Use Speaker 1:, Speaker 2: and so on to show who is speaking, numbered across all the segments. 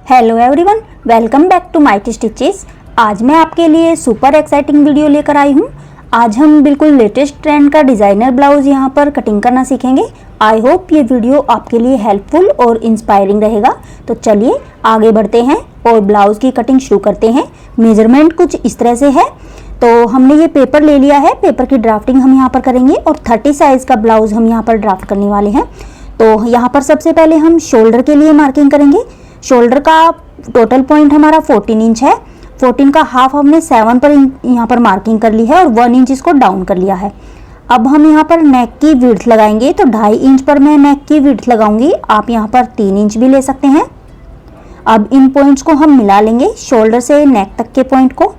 Speaker 1: Hello everyone, welcome back to mighty stitches. आज मैं आपके लिए सुपर एक्साइटिंग वीडियो लेकर आई हूँ। आज हम बिल्कुल लेटेस्ट ट्रेंड का डिज़ाइनर ब्लाउज यहाँ पर कटिंग करना सीखेंगे। आई होप ये वीडियो आपके लिए हेल्पफुल और इंस्पायरिंग रहेगा। तो चलिए आगे बढ़ते हैं और ब्लाउज की कटिंग शुरू करते हैं। मेजरमेंट कुछ इस तरह से है। तो हमने ये पेपर ले लिया है, पेपर की ड्राफ्टिंग हम यहाँ पर करेंगे और 30 साइज़ का ब्लाउज हम यहाँ पर ड्राफ्ट करने वाले हैं। तो यहाँ पर सबसे पहले हम शोल्डर के लिए मार्किंग करेंगे। शोल्डर का टोटल पॉइंट हमारा 14 इंच है। 14 का हाफ हमने 7 पर यहाँ पर मार्किंग कर ली है और 1 इंच इसको डाउन कर लिया है। अब हम यहाँ पर नेक की विड्थ लगाएंगे। तो 2.5 इंच पर मैं नेक की विड्थ लगाऊंगी। आप यहाँ पर 3 इंच भी ले सकते हैं। अब इन पॉइंट्स को हम मिला लेंगे, शोल्डर से नेक तक के पॉइंट को।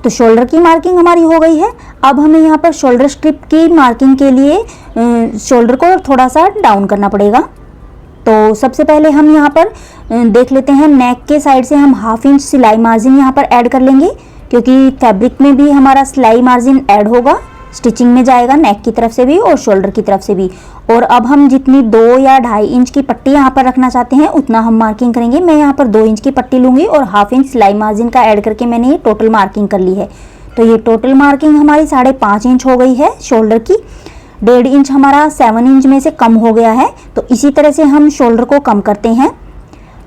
Speaker 1: तो शोल्डर की मार्किंग हमारी हो गई है। अब हमें यहाँ पर शोल्डर स्ट्रिप की मार्किंग के लिए शोल्डर को थोड़ा सा डाउन करना पड़ेगा। तो सबसे पहले हम यहाँ पर देख लेते हैं, नेक के साइड से हम 1/2 इंच सिलाई मार्जिन यहाँ पर ऐड कर लेंगे, क्योंकि फैब्रिक में भी हमारा सिलाई मार्जिन ऐड होगा, स्टिचिंग में जाएगा नेक की तरफ से भी और शोल्डर की तरफ से भी। और अब हम जितनी 2 या 2.5 इंच की पट्टी यहाँ पर रखना चाहते हैं उतना हम मार्किंग करेंगे। मैं यहाँ पर 2 इंच की पट्टी लूँगी और 1/2 इंच सिलाई मार्जिन का ऐड करके मैंने ये टोटल मार्किंग कर ली है। तो ये टोटल मार्किंग हमारी 5.5 इंच हो गई है शोल्डर की। 1.5 इंच हमारा 7 इंच में से कम हो गया है। तो इसी तरह से हम शोल्डर को कम करते हैं।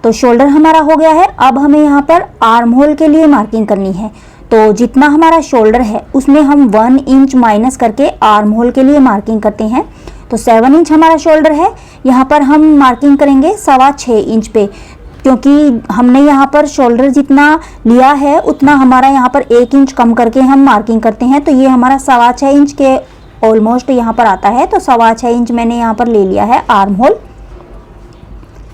Speaker 1: तो शोल्डर हमारा हो गया है। अब हमें यहाँ पर आर्म होल के लिए मार्किंग करनी है। तो जितना हमारा शोल्डर है उसमें हम 1 इंच माइनस करके आर्म होल के लिए मार्किंग करते हैं। तो 7 इंच हमारा शोल्डर है, यहाँ पर हम मार्किंग करेंगे 6.25 इंच पे, क्योंकि हमने यहाँ पर शोल्डर जितना लिया है उतना हमारा यहाँ पर 1 इंच कम करके हम मार्किंग करते हैं। तो ये हमारा 6.25 इंच के ऑलमोस्ट यहाँ पर आता है। तो 6.25 इंच मैंने यहाँ पर ले लिया है आर्म होल।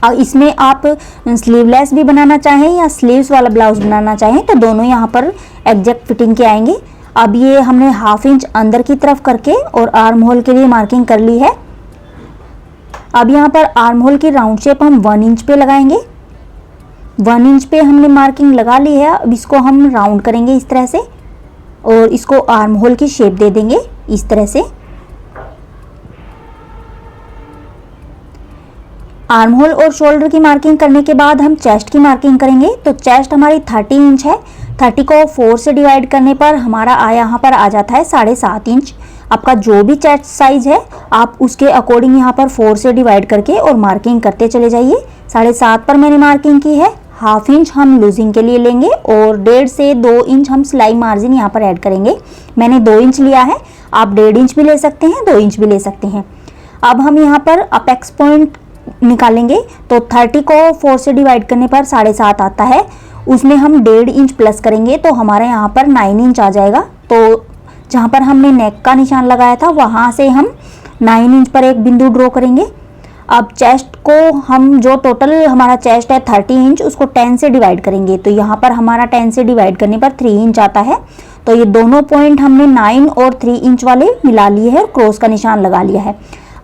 Speaker 1: अब इसमें आप स्लीवलेस भी बनाना चाहें या स्लीव्स वाला ब्लाउज बनाना चाहें तो दोनों यहाँ पर एग्जैक्ट फिटिंग के आएंगे। अब ये हमने 1/2 इंच अंदर की तरफ करके और आर्म होल के लिए मार्किंग कर ली है। अब यहाँ पर आर्म होल की राउंड शेप हम 1 इंच पे लगाएंगे। 1 इंच पे हमने मार्किंग लगा ली है। अब इसको हम राउंड करेंगे इस तरह से और इसको आर्म होल की शेप दे देंगे इस तरह से। आर्म होल और शोल्डर की मार्किंग करने के बाद हम चेस्ट की मार्किंग करेंगे। तो चेस्ट हमारी 30 इंच है। 30 को 4 से डिवाइड करने पर हमारा यहाँ पर आ जाता है 7.5 इंच। आपका जो भी चेस्ट साइज है आप उसके अकॉर्डिंग यहाँ पर 4 से डिवाइड करके और मार्किंग करते चले जाइए। 7.5 पर मैंने मार्किंग की है। 1/2 इंच हम लूजिंग के लिए लेंगे और 1.5 से 2 इंच हम सिलाई मार्जिन यहाँ पर ऐड करेंगे। मैंने 2 इंच लिया है, आप 1.5 इंच भी ले सकते हैं, 2 इंच भी ले सकते हैं। अब हम यहाँ पर अपेक्स पॉइंट निकालेंगे। तो 30 को 4 से डिवाइड करने पर 7.5 आता है, उसमें हम 1.5 इंच प्लस करेंगे तो हमारे यहाँ पर 9 इंच आ जाएगा। तो जहाँ पर हमने नेक का निशान लगाया था वहाँ से हम 9 इंच पर एक बिंदु ड्रॉ करेंगे। अब चेस्ट को हम जो टोटल हमारा चेस्ट है 30 इंच उसको 10 से डिवाइड करेंगे। तो यहाँ पर हमारा 10 से डिवाइड करने पर 3 इंच आता है। तो ये दोनों पॉइंट हमने 9 और 3 इंच वाले मिला लिए हैं और क्रॉस का निशान लगा लिया है।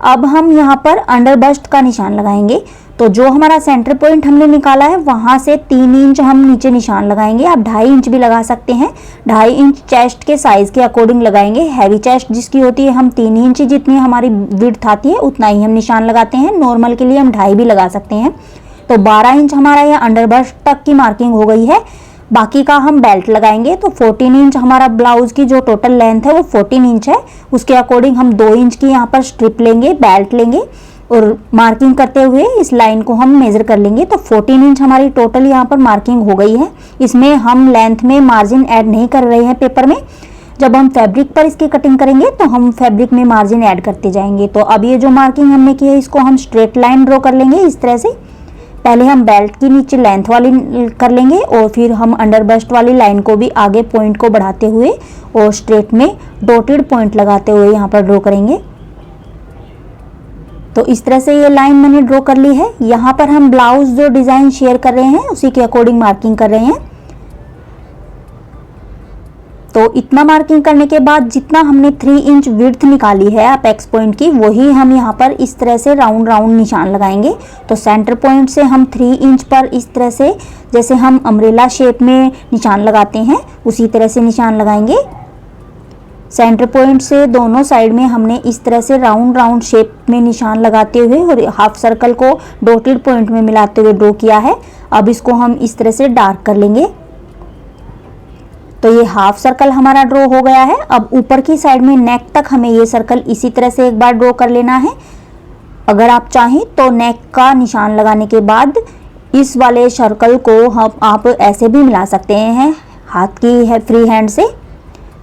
Speaker 1: अब हम यहाँ पर अंडर बस्ट का निशान लगाएंगे। तो जो हमारा सेंटर पॉइंट हमने निकाला है वहाँ से 3 इंच हम नीचे निशान लगाएंगे। आप 2.5 इंच भी लगा सकते हैं। 2.5 इंच चेस्ट के साइज के अकॉर्डिंग लगाएंगे। हैवी चेस्ट जिसकी होती है हम 3 इंच जितनी हमारी विड्थ आती है उतना ही हम निशान लगाते हैं। नॉर्मल के लिए हम 2.5 भी लगा सकते हैं। तो 12 इंच हमारा यह अंडर बस्ट तक की मार्किंग हो गई है। बाकी का हम बेल्ट लगाएंगे। तो 14 इंच हमारा ब्लाउज की जो टोटल लेंथ है वो 14 इंच है। उसके अकॉर्डिंग हम 2 इंच की यहाँ पर स्ट्रिप लेंगे, बेल्ट लेंगे और मार्किंग करते हुए इस लाइन को हम मेजर कर लेंगे। तो 14 इंच हमारी टोटल यहाँ पर मार्किंग हो गई है। इसमें हम लेंथ में मार्जिन ऐड नहीं कर रहे हैं पेपर में। जब हम फैब्रिक पर इसकी कटिंग करेंगे तो हम फैब्रिक में मार्जिन ऐड करते जाएंगे। तो अब ये जो मार्किंग हमने की है इसको हम स्ट्रेट लाइन ड्रॉ कर लेंगे इस तरह से। पहले हम बेल्ट की नीचे लेंथ वाली कर लेंगे और फिर हम अंडर बस्ट वाली लाइन को भी आगे पॉइंट को बढ़ाते हुए और स्ट्रेट में डॉटेड पॉइंट लगाते हुए यहाँ पर ड्रॉ करेंगे। तो इस तरह से ये लाइन मैंने ड्रॉ कर ली है। यहाँ पर हम ब्लाउज जो डिज़ाइन शेयर कर रहे हैं उसी के अकॉर्डिंग मार्किंग कर रहे हैं। तो इतना मार्किंग करने के बाद जितना हमने 3 इंच विड्थ निकाली है अपेक्स पॉइंट की वही हम यहाँ पर इस तरह से राउंड राउंड निशान लगाएंगे। तो सेंटर पॉइंट से हम 3 इंच पर इस तरह से जैसे हम अम्ब्रेला शेप में निशान लगाते हैं उसी तरह से निशान लगाएंगे। सेंटर पॉइंट से दोनों साइड में हमने इस तरह से राउंड राउंड शेप में निशान लगाते हुए और हाफ सर्कल को डॉटेड पॉइंट में मिलाते हुए ड्रॉ किया है। अब इसको हम इस तरह से डार्क कर लेंगे। तो ये हाफ सर्कल हमारा ड्रॉ हो गया है। अब ऊपर की साइड में नेक तक हमें ये सर्कल इसी तरह से एक बार ड्रॉ कर लेना है। अगर आप चाहें तो नेक का निशान लगाने के बाद इस वाले सर्कल को आप ऐसे भी मिला सकते हैं हाथ की है फ्री हैंड से।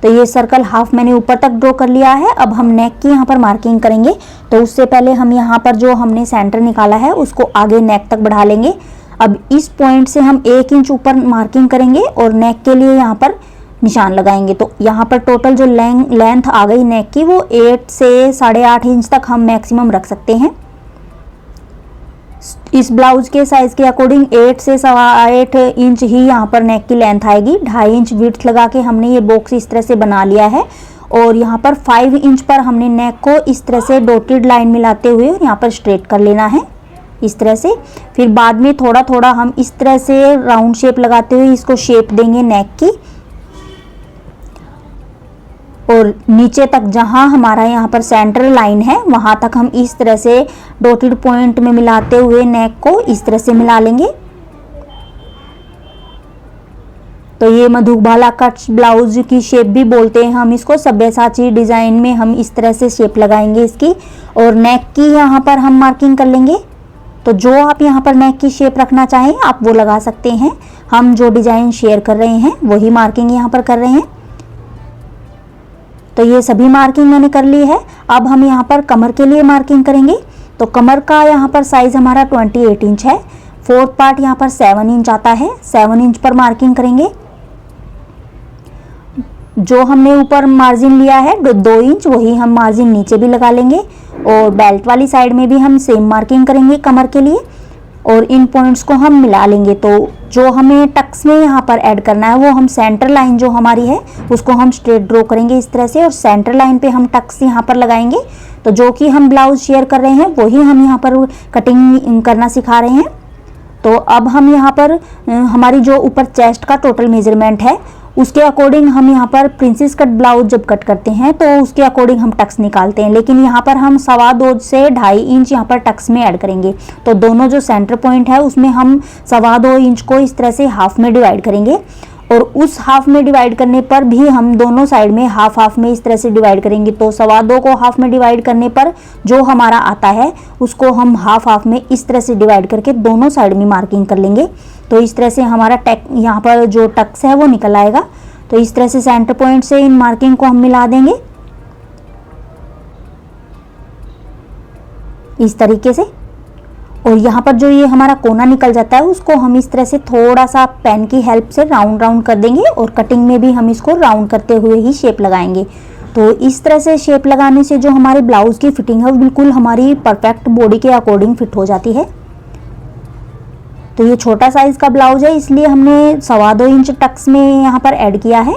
Speaker 1: तो ये सर्कल हाफ मैंने ऊपर तक ड्रॉ कर लिया है। अब हम नेक की यहाँ पर मार्किंग करेंगे। तो उससे पहले हम यहाँ पर जो हमने सेंटर निकाला है उसको आगे नेक तक बढ़ा लेंगे। अब इस पॉइंट से हम 1 इंच ऊपर मार्किंग करेंगे और नेक के लिए यहाँ पर निशान लगाएंगे। तो यहाँ पर टोटल जो लेंथ आ गई नेक की वो 8 से 8.5 इंच तक हम मैक्सिमम रख सकते हैं। इस ब्लाउज के साइज के अकॉर्डिंग 8 से 8.25 इंच ही यहाँ पर नेक की लेंथ आएगी। 2.5 इंच विड्थ लगा के हमने ये बॉक्स इस तरह से बना लिया है और यहाँ पर 5 इंच पर हमने नेक को इस तरह से डॉटेड लाइन मिलाते हुए यहाँ पर स्ट्रेट कर लेना है इस तरह से। फिर बाद में थोड़ा थोड़ा हम इस तरह से राउंड शेप लगाते हुए इसको शेप देंगे नेक की, और नीचे तक जहां हमारा यहाँ पर सेंटर लाइन है वहां तक हम इस तरह से डॉटेड पॉइंट में मिलाते हुए नेक को इस तरह से मिला लेंगे। तो ये मधुबाला कट ब्लाउज की शेप भी बोलते हैं हम इसको। सब्यसाची डिजाइन में हम इस तरह से शेप लगाएंगे इसकी, और नेक की यहाँ पर हम मार्किंग कर लेंगे। तो जो आप यहाँ पर नेक की शेप रखना चाहें आप वो लगा सकते हैं। हम जो डिजाइन शेयर कर रहे हैं वही मार्किंग यहाँ पर कर रहे हैं। तो ये सभी मार्किंग मैंने कर ली है। अब हम यहाँ पर कमर के लिए मार्किंग करेंगे। तो कमर का यहाँ पर साइज हमारा 28 इंच है। 4th पार्ट यहाँ पर 7 इंच आता है। 7 इंच पर मार्किंग करेंगे। जो हमने ऊपर मार्जिन लिया है 2 इंच वही हम मार्जिन नीचे भी लगा लेंगे, और बेल्ट वाली साइड में भी हम सेम मार्किंग करेंगे कमर के लिए, और इन पॉइंट्स को हम मिला लेंगे। तो जो हमें टक्स में यहाँ पर ऐड करना है वो हम सेंटर लाइन जो हमारी है उसको हम स्ट्रेट ड्रॉ करेंगे इस तरह से, और सेंटर लाइन पे हम टक्स यहाँ पर लगाएंगे। तो जो कि हम ब्लाउज शेयर कर रहे हैं वही हम यहाँ पर कटिंग करना सिखा रहे हैं। तो अब हम यहाँ पर हमारी जो ऊपर चेस्ट का टोटल मेजरमेंट है उसके अकॉर्डिंग हम यहाँ पर प्रिंसेस कट ब्लाउज जब कट करते हैं तो उसके अकॉर्डिंग हम टक्स निकालते हैं, लेकिन यहाँ पर हम 2.25 से 2.5 इंच यहाँ पर टक्स में ऐड करेंगे। तो दोनों जो सेंटर पॉइंट है उसमें हम 2.25 इंच को इस तरह से हाफ में डिवाइड करेंगे, और उस हाफ में डिवाइड करने पर भी हम दोनों साइड में हाफ हाफ में इस तरह से डिवाइड करेंगे। तो 2.25 को हाफ में डिवाइड करने पर जो हमारा आता है उसको हम हाफ हाफ में इस तरह से डिवाइड करके दोनों साइड में मार्किंग कर लेंगे। तो इस तरह से हमारा यहाँ पर जो टक्स है वो निकल आएगा। तो इस तरह से सेंटर पॉइंट से इन मार्किंग को हम मिला देंगे इस तरीके से। और यहाँ पर जो ये हमारा कोना निकल जाता है उसको हम इस तरह से थोड़ा सा पेन की हेल्प से राउंड राउंड कर देंगे, और कटिंग में भी हम इसको राउंड करते हुए ही शेप लगाएंगे। तो इस तरह से शेप लगाने से जो हमारे ब्लाउज की फिटिंग है वो बिल्कुल हमारी परफेक्ट बॉडी के अकॉर्डिंग फिट हो जाती है। तो ये छोटा साइज का ब्लाउज है इसलिए हमने 2.25 इंच टक्स में यहाँ पर ऐड किया है।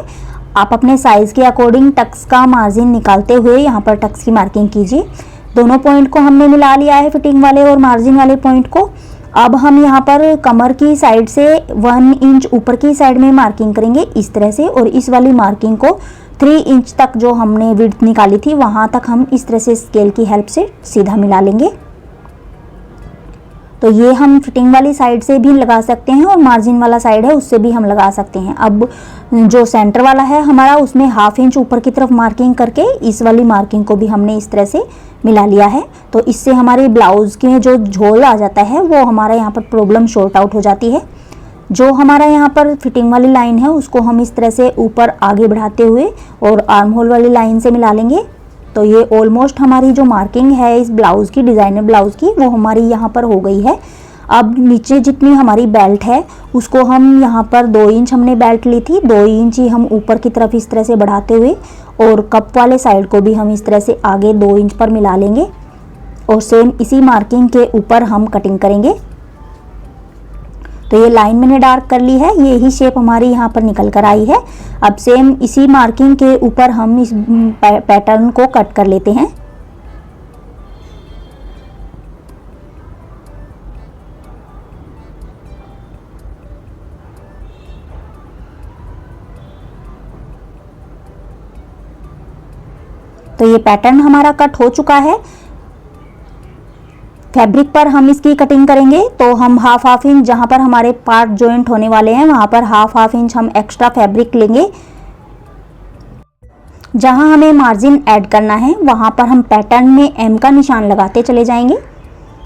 Speaker 1: आप अपने साइज के अकॉर्डिंग टक्स का मार्जिन निकालते हुए यहाँ पर टक्स की मार्किंग कीजिए। दोनों पॉइंट को हमने मिला लिया है, फिटिंग वाले और मार्जिन वाले पॉइंट को। अब हम यहाँ पर कमर की साइड से 1 इंच ऊपर की साइड में मार्किंग करेंगे इस तरह से, और इस वाली मार्किंग को 3 इंच तक जो हमने विड्थ निकाली थी वहाँ तक हम इस तरह से स्केल की हेल्प से सीधा मिला लेंगे। तो ये हम फिटिंग वाली साइड से भी लगा सकते हैं और मार्जिन वाला साइड है उससे भी हम लगा सकते हैं। अब जो सेंटर वाला है हमारा उसमें 1/2 इंच ऊपर की तरफ मार्किंग करके इस वाली मार्किंग को भी हमने इस तरह से मिला लिया है। तो इससे हमारे ब्लाउज के जो झोल आ जाता है वो हमारा यहाँ पर प्रॉब्लम शॉर्ट आउट हो जाती है। जो हमारा यहाँ पर फिटिंग वाली लाइन है उसको हम इस तरह से ऊपर आगे बढ़ाते हुए और आर्म होल वाली लाइन से मिला लेंगे। तो ये ऑलमोस्ट हमारी जो मार्किंग है इस ब्लाउज की, डिजाइनर ब्लाउज की, वो हमारी यहाँ पर हो गई है। अब नीचे जितनी हमारी बेल्ट है उसको हम यहाँ पर 2 इंच हमने बेल्ट ली थी, 2 इंच ही हम ऊपर की तरफ इस तरह से बढ़ाते हुए, और कप वाले साइड को भी हम इस तरह से आगे 2 इंच पर मिला लेंगे, और सेम इसी मार्किंग के ऊपर हम कटिंग करेंगे। तो ये लाइन मैंने डार्क कर ली है, ये ही शेप हमारी यहाँ पर निकल कर आई है। अब सेम इसी मार्किंग के ऊपर हम इस पैटर्न को कट कर लेते हैं। तो ये पैटर्न हमारा कट हो चुका है। फैब्रिक पर हम इसकी कटिंग करेंगे तो हम हाफ इंच, जहाँ पर हमारे पार्ट जॉइंट होने वाले हैं वहाँ पर हाफ इंच हम एक्स्ट्रा फैब्रिक लेंगे। जहाँ हमें मार्जिन ऐड करना है वहाँ पर हम पैटर्न में एम का निशान लगाते चले जाएंगे।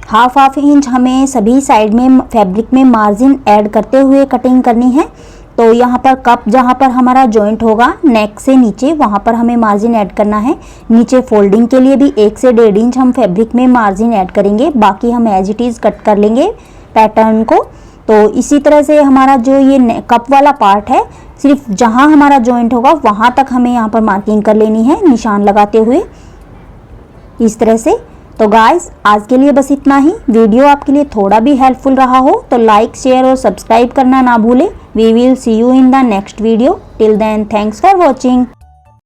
Speaker 1: हाफ इंच हमें सभी साइड में फैब्रिक में मार्जिन ऐड करते हुए कटिंग करनी है। तो यहाँ पर कप जहाँ पर हमारा जॉइंट होगा नेक से नीचे, वहाँ पर हमें मार्जिन ऐड करना है। नीचे फोल्डिंग के लिए भी 1 से 1.5 इंच हम फैब्रिक में मार्जिन ऐड करेंगे, बाकी हम एज इट इज़ कट कर लेंगे पैटर्न को। तो इसी तरह से हमारा जो ये कप वाला पार्ट है, सिर्फ जहाँ हमारा जॉइंट होगा वहाँ तक हमें यहाँ पर मार्किंग कर लेनी है निशान लगाते हुए इस तरह से। तो गाइस आज के लिए बस इतना ही। वीडियो आपके लिए थोड़ा भी हेल्पफुल रहा हो तो लाइक, शेयर और सब्सक्राइब करना ना भूलें। We will see you in the next video. Till then thanks for watching.